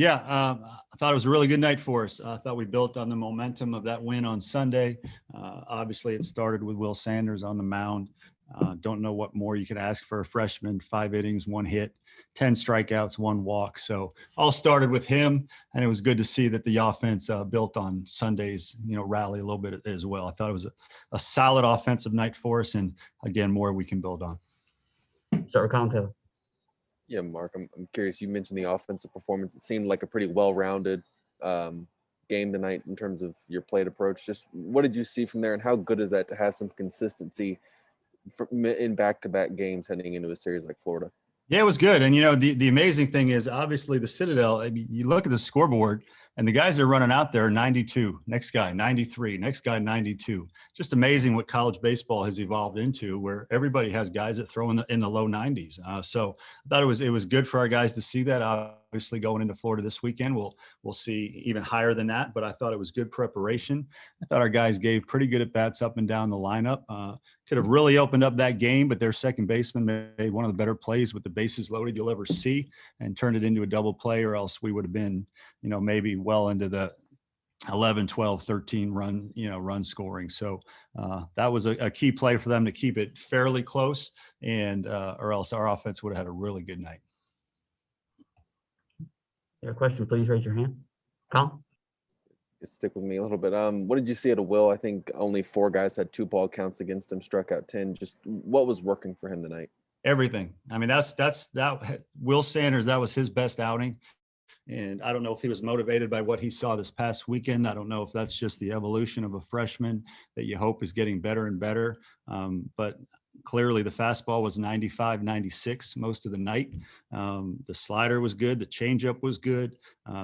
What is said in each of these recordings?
Yeah, I thought it was a really good night for us. I thought we built on the momentum of that win on Sunday. Obviously, it started with Will Sanders on the mound. Don't know what more you could ask for a freshman. 5 innings, 1 hit, 10 strikeouts, 1 walk. So all started with him, and it was good to see that the offense built on Sunday's rally a little bit as well. I thought it was a solid offensive night for us, and again, more we can build on. Start with Colin Taylor. Yeah, Mark, I'm curious. You mentioned the offensive performance. It seemed like a pretty well-rounded game tonight in terms of your plate approach. Just what did you see from there, and how good is that to have some consistency in back-to-back games heading into a series like Florida? Yeah, it was good. And, the amazing thing is obviously the Citadel, I mean, you look at the scoreboard and the guys that are running out there, 92, next guy, 93, next guy, 92. Just amazing what college baseball has evolved into, where everybody has guys that throw in the low 90s. So I thought it was good for our guys to see that. Obviously, going into Florida this weekend, we'll see even higher than that. But I thought it was good preparation. I thought our guys gave pretty good at bats up and down the lineup. Could have really opened up that game, but their second baseman made one of the better plays with the bases loaded you'll ever see, and turned it into a double play, or else we would have been, maybe well into the 11, 12, 13 run scoring. So that was a key play for them to keep it fairly close, and or else our offense would have had a really good night. Your question, please raise your hand. Colin? Stick with me a little bit. What did you see out of Will? I think only 4 guys had 2 ball counts against him, struck out 10. Just what was working for him tonight? Everything. I mean, that Will Sanders, that was his best outing. And I don't know if he was motivated by what he saw this past weekend. I don't know if that's just the evolution of a freshman that you hope is getting better and better. But clearly the fastball was 95, 96 most of the night. The slider was good. The changeup was good.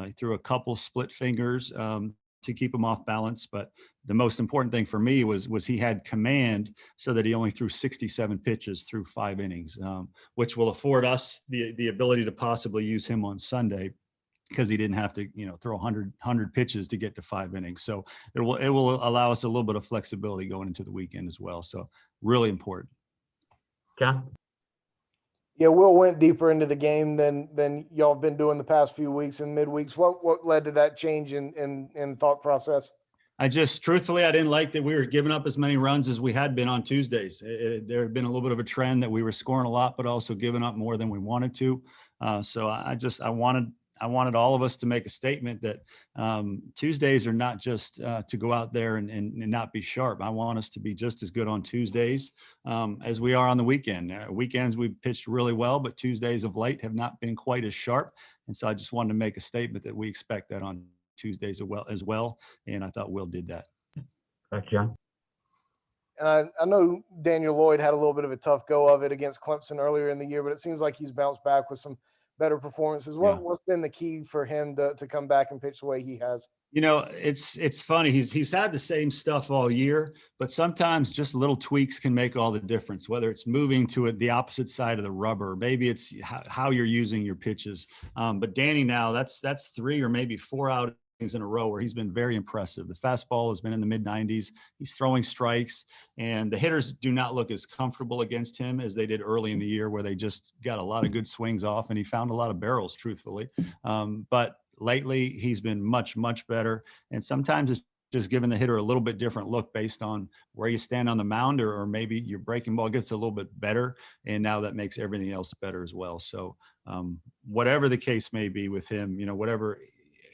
He threw a couple split fingers to keep him off balance. But the most important thing for me was he had command, so that he only threw 67 pitches through 5 innings, which will afford us the ability to possibly use him on Sunday, because he didn't have to, throw 100 pitches to get to 5 innings. So it will allow us a little bit of flexibility going into the weekend as well. So really important. John? Yeah, Will went deeper into the game than y'all have been doing the past few weeks and midweeks. What led to that change in thought process? Truthfully, I didn't like that we were giving up as many runs as we had been on Tuesdays. There had been a little bit of a trend that we were scoring a lot, but also giving up more than we wanted to. So I wanted all of us to make a statement that Tuesdays are not just to go out there and not be sharp. I want us to be just as good on Tuesdays as we are on the weekend. Weekends we've pitched really well, but Tuesdays of late have not been quite as sharp. And so I just wanted to make a statement that we expect that on Tuesdays as well. And I thought Will did that. Thanks, John. I know Daniel Lloyd had a little bit of a tough go of it against Clemson earlier in the year, but it seems like he's bounced back with some better performances. What's been the key for him to come back and pitch the way he has? It's funny. He's had the same stuff all year, but sometimes just little tweaks can make all the difference, whether it's moving to the opposite side of the rubber, maybe it's how you're using your pitches. But Danny, now that's 3 or maybe 4 outings in a row where he's been very impressive. The fastball has been in the mid-90s. He's throwing strikes, and the hitters do not look as comfortable against him as they did early in the year, where they just got a lot of good swings off, and he found a lot of barrels, truthfully. But lately he's been much, much better. And sometimes it's just giving the hitter a little bit different look based on where you stand on the mound, or maybe your breaking ball gets a little bit better. And now that makes everything else better as well. So whatever the case may be with him, whatever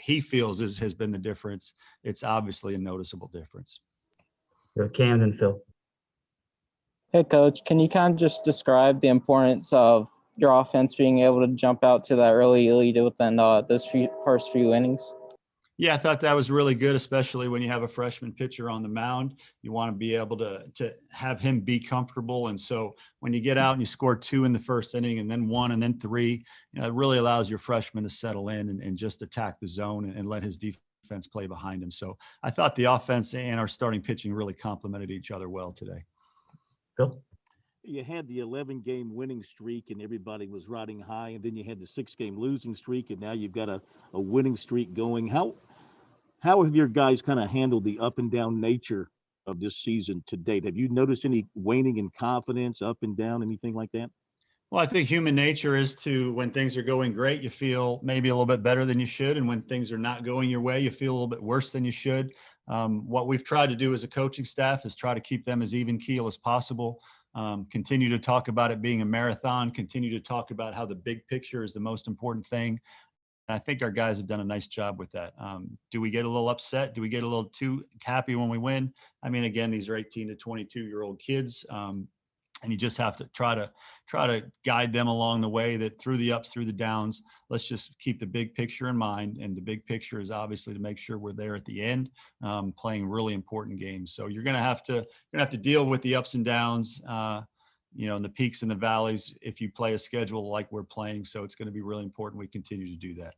he feels has been the difference, it's obviously a noticeable difference. Camden, Phil. Hey, Coach, can you kind of just describe the importance of your offense being able to jump out to that early lead within those first few innings? Yeah, I thought that was really good, especially when you have a freshman pitcher on the mound. You want to be able to have him be comfortable. And so when you get out and you score 2 in the first inning, and then 1 and then 3, it really allows your freshman to settle in and just attack the zone and let his defense play behind him. So I thought the offense and our starting pitching really complemented each other well today. Phil? You had the 11-game winning streak and everybody was riding high, and then you had the 6-game losing streak, and now you've got a winning streak going. How have your guys kind of handled the up and down nature of this season to date? Have you noticed any waning in confidence, up and down, anything like that? Well, I think human nature is to, when things are going great, you feel maybe a little bit better than you should. And when things are not going your way, you feel a little bit worse than you should. What we've tried to do as a coaching staff is try to keep them as even keel as possible. Continue to talk about it being a marathon, continue to talk about how the big picture is the most important thing. And I think our guys have done a nice job with that. Do we get a little upset? Do we get a little too happy when we win? I mean, again, these are 18 to 22-year-old kids. And you just have to try to guide them along the way, that through the ups, through the downs, let's just keep the big picture in mind. And the big picture is obviously to make sure we're there at the end, playing really important games. So you're going to have to deal with the ups and downs, and the peaks and the valleys if you play a schedule like we're playing. So it's going to be really important we continue to do that.